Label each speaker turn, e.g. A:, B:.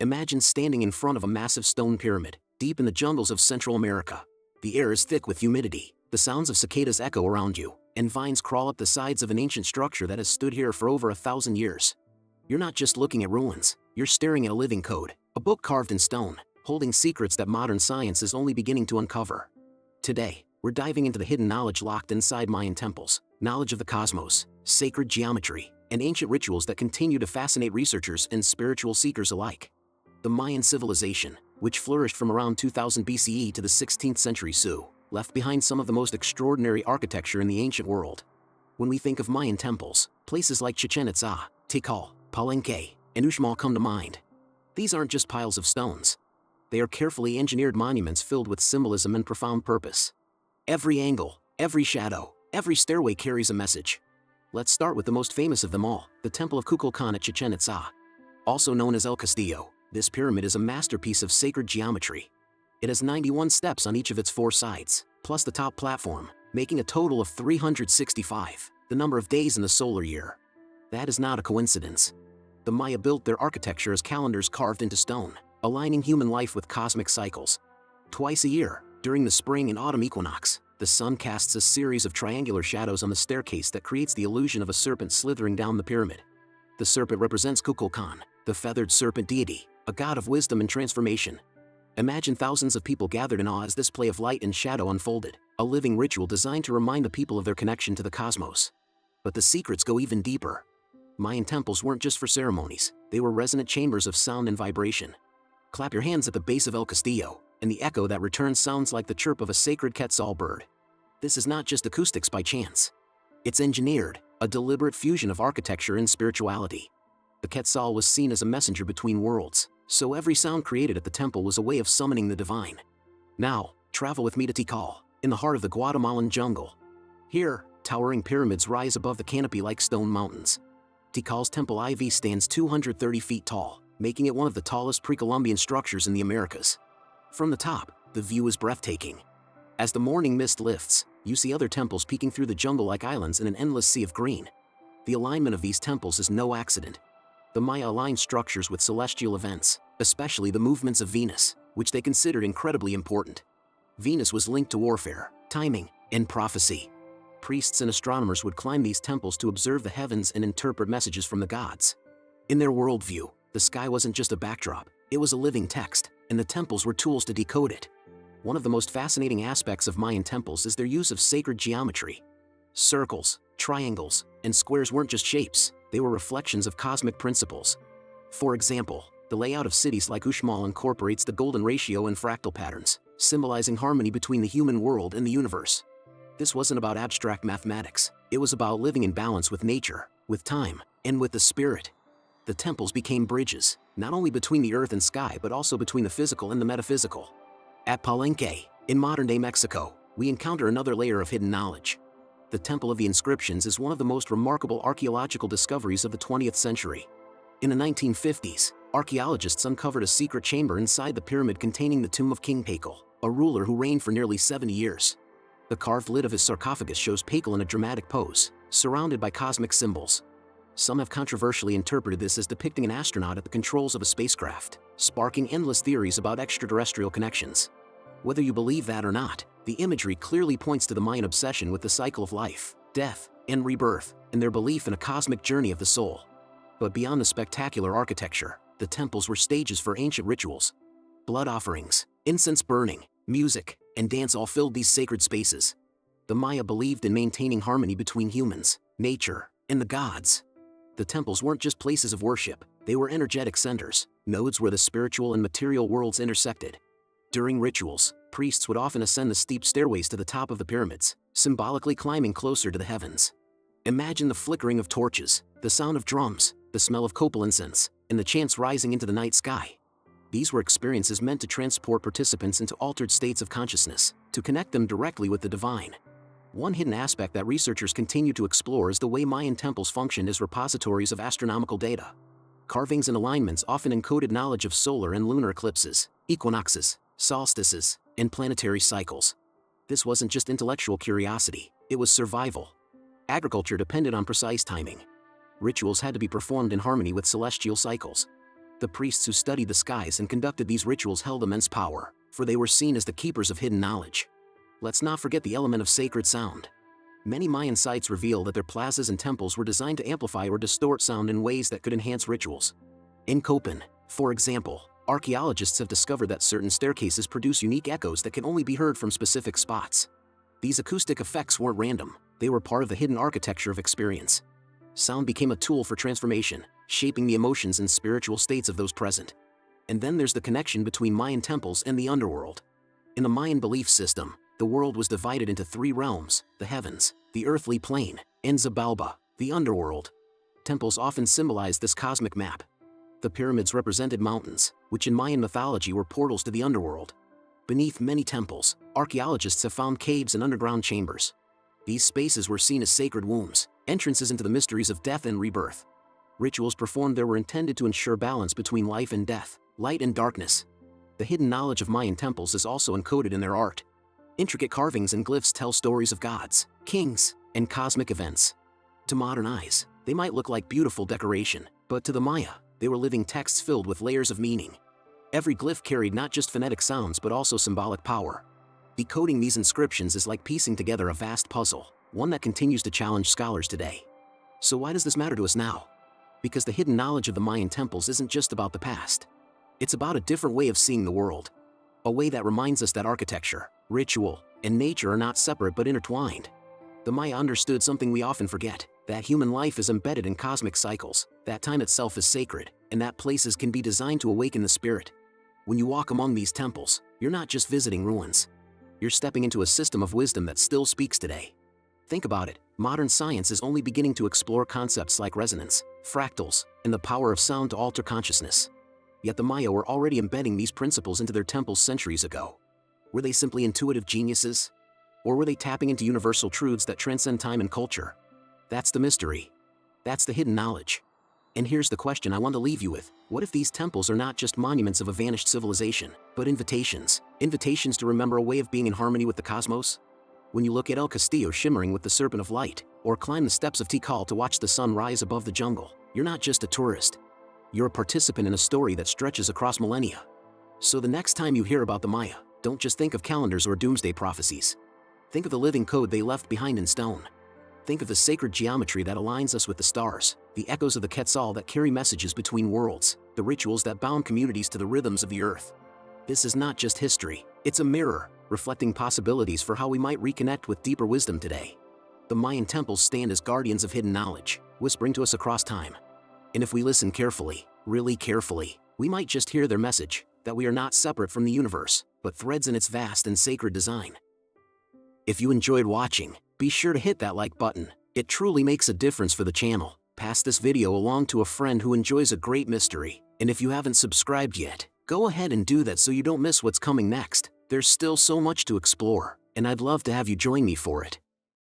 A: Imagine standing in front of a massive stone pyramid, deep in the jungles of Central America. The air is thick with humidity, the sounds of cicadas echo around you, and vines crawl up the sides of an ancient structure that has stood here for over 1,000 years. You're not just looking at ruins, you're staring at a living code, a book carved in stone, holding secrets that modern science is only beginning to uncover. Today, we're diving into the hidden knowledge locked inside Mayan temples, knowledge of the cosmos, sacred geometry, and ancient rituals that continue to fascinate researchers and spiritual seekers alike. The Mayan civilization, which flourished from around 2000 BCE to the 16th century Sioux, left behind some of the most extraordinary architecture in the ancient world. When we think of Mayan temples, places like Chichen Itza, Tikal, Palenque, and Uxmal come to mind. These aren't just piles of stones. They are carefully engineered monuments filled with symbolism and profound purpose. Every angle, every shadow, every stairway carries a message. Let's start with the most famous of them all, the Temple of Kukulkan at Chichen Itza. Also known as El Castillo, this pyramid is a masterpiece of sacred geometry. It has 91 steps on each of its 4 sides, plus the top platform, making a total of 365, the number of days in the solar year. That is not a coincidence. The Maya built their architecture as calendars carved into stone, aligning human life with cosmic cycles. Twice a year, during the spring and autumn equinox, the sun casts a series of triangular shadows on the staircase that creates the illusion of a serpent slithering down the pyramid. The serpent represents Kukulkan, the feathered serpent deity, a god of wisdom and transformation. Imagine thousands of people gathered in awe as this play of light and shadow unfolded, a living ritual designed to remind the people of their connection to the cosmos. But the secrets go even deeper. Mayan temples weren't just for ceremonies, they were resonant chambers of sound and vibration. Clap your hands at the base of El Castillo, and the echo that returns sounds like the chirp of a sacred quetzal bird. This is not just acoustics by chance. It's engineered, a deliberate fusion of architecture and spirituality. The quetzal was seen as a messenger between worlds, so every sound created at the temple was a way of summoning the divine. Now, travel with me to Tikal, in the heart of the Guatemalan jungle. Here, towering pyramids rise above the canopy like stone mountains. Tikal's Temple IV stands 230 feet tall, making it one of the tallest pre-Columbian structures in the Americas. From the top, the view is breathtaking. As the morning mist lifts, you see other temples peeking through the jungle like islands in an endless sea of green. The alignment of these temples is no accident. The Maya aligned structures with celestial events, especially the movements of Venus, which they considered incredibly important. Venus was linked to warfare, timing, and prophecy. Priests and astronomers would climb these temples to observe the heavens and interpret messages from the gods. In their worldview, the sky wasn't just a backdrop, it was a living text, and the temples were tools to decode it. One of the most fascinating aspects of Mayan temples is their use of sacred geometry. Circles, triangles, and squares weren't just shapes, they were reflections of cosmic principles. For example, the layout of cities like Uxmal incorporates the golden ratio and fractal patterns, symbolizing harmony between the human world and the universe. This wasn't about abstract mathematics, it was about living in balance with nature, with time, and with the spirit. The temples became bridges, not only between the earth and sky but also between the physical and the metaphysical. At Palenque, in modern-day Mexico, we encounter another layer of hidden knowledge. The Temple of the Inscriptions is one of the most remarkable archaeological discoveries of the 20th century. In the 1950s, archaeologists uncovered a secret chamber inside the pyramid containing the tomb of King Tikal, a ruler who reigned for nearly 70 years. The carved lid of his sarcophagus shows Tikal in a dramatic pose, surrounded by cosmic symbols. Some have controversially interpreted this as depicting an astronaut at the controls of a spacecraft, sparking endless theories about extraterrestrial connections. Whether you believe that or not, the imagery clearly points to the Mayan obsession with the cycle of life, death, and rebirth, and their belief in a cosmic journey of the soul. But beyond the spectacular architecture, the temples were stages for ancient rituals. Blood offerings, incense burning, music, and dance all filled these sacred spaces. The Maya believed in maintaining harmony between humans, nature, and the gods. The temples weren't just places of worship, they were energetic centers, nodes where the spiritual and material worlds intersected. During rituals, priests would often ascend the steep stairways to the top of the pyramids, symbolically climbing closer to the heavens. Imagine the flickering of torches, the sound of drums, the smell of copal incense, and the chants rising into the night sky. These were experiences meant to transport participants into altered states of consciousness, to connect them directly with the divine. One hidden aspect that researchers continue to explore is the way Mayan temples functioned as repositories of astronomical data. Carvings and alignments often encoded knowledge of solar and lunar eclipses, equinoxes, solstices, and planetary cycles. This wasn't just intellectual curiosity, it was survival. Agriculture depended on precise timing. Rituals had to be performed in harmony with celestial cycles. The priests who studied the skies and conducted these rituals held immense power, for they were seen as the keepers of hidden knowledge. Let's not forget the element of sacred sound. Many Mayan sites reveal that their plazas and temples were designed to amplify or distort sound in ways that could enhance rituals. In Copan, for example, archaeologists have discovered that certain staircases produce unique echoes that can only be heard from specific spots. These acoustic effects weren't random, they were part of the hidden architecture of experience. Sound became a tool for transformation, shaping the emotions and spiritual states of those present. And then there's the connection between Mayan temples and the underworld. In the Mayan belief system, the world was divided into three realms: the heavens, the earthly plane, and Xibalba, the underworld. Temples often symbolized this cosmic map. The pyramids represented mountains, which in Mayan mythology were portals to the underworld. Beneath many temples, archaeologists have found caves and underground chambers. These spaces were seen as sacred wombs, entrances into the mysteries of death and rebirth. Rituals performed there were intended to ensure balance between life and death, light and darkness. The hidden knowledge of Mayan temples is also encoded in their art. Intricate carvings and glyphs tell stories of gods, kings, and cosmic events. To modern eyes, they might look like beautiful decoration, but to the Maya, they were living texts filled with layers of meaning. Every glyph carried not just phonetic sounds but also symbolic power. Decoding these inscriptions is like piecing together a vast puzzle, one that continues to challenge scholars today. So why does this matter to us now? Because the hidden knowledge of the Mayan temples isn't just about the past. It's about a different way of seeing the world. A way that reminds us that architecture, ritual, and nature are not separate but intertwined. The Maya understood something we often forget, that human life is embedded in cosmic cycles, that time itself is sacred, and that places can be designed to awaken the spirit. When you walk among these temples, you're not just visiting ruins. You're stepping into a system of wisdom that still speaks today. Think about it, modern science is only beginning to explore concepts like resonance, fractals, and the power of sound to alter consciousness. Yet the Maya were already embedding these principles into their temples centuries ago. Were they simply intuitive geniuses? Or were they tapping into universal truths that transcend time and culture? That's the mystery. That's the hidden knowledge. And here's the question I want to leave you with: what if these temples are not just monuments of a vanished civilization, but invitations? Invitations to remember a way of being in harmony with the cosmos? When you look at El Castillo shimmering with the serpent of light, or climb the steps of Tikal to watch the sun rise above the jungle, you're not just a tourist. You're a participant in a story that stretches across millennia. So the next time you hear about the Maya, don't just think of calendars or doomsday prophecies. Think of the living code they left behind in stone. Think of the sacred geometry that aligns us with the stars, the echoes of the Quetzal that carry messages between worlds, the rituals that bound communities to the rhythms of the earth. This is not just history, it's a mirror, reflecting possibilities for how we might reconnect with deeper wisdom today. The Mayan temples stand as guardians of hidden knowledge, whispering to us across time. And if we listen carefully, really carefully, we might just hear their message, that we are not separate from the universe, but threads in its vast and sacred design. If you enjoyed watching, be sure to hit that like button. It truly makes a difference for the channel. Pass this video along to a friend who enjoys a great mystery. And if you haven't subscribed yet, go ahead and do that so you don't miss what's coming next. There's still so much to explore, and I'd love to have you join me for it.